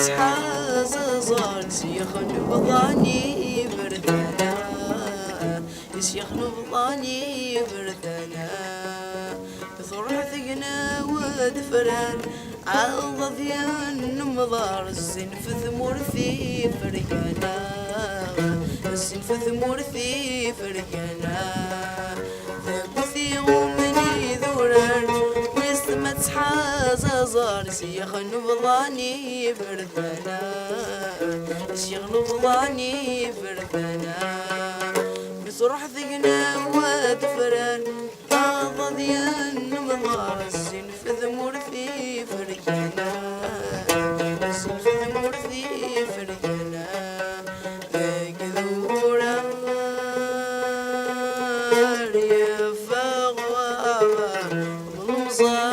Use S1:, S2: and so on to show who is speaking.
S1: تحاز زار سيخ نبضاني بردنا سيخ نبضاني بردنا ثرح ثقنا ودفران عضض ينمضار الزنف ثمورثي فرقنا الزنف ثمورثي فرقنا ثبثي ومني ذوران ويسمى تحاز زار سيخ نبضاني بردنا سيخ نبضاني بردنا بصرح ثقنا ودفران عضض ينمضار الزنف ثمورثي فرقنا الزنف ثمورثي فرقنا ذورا يفغوا والمصاب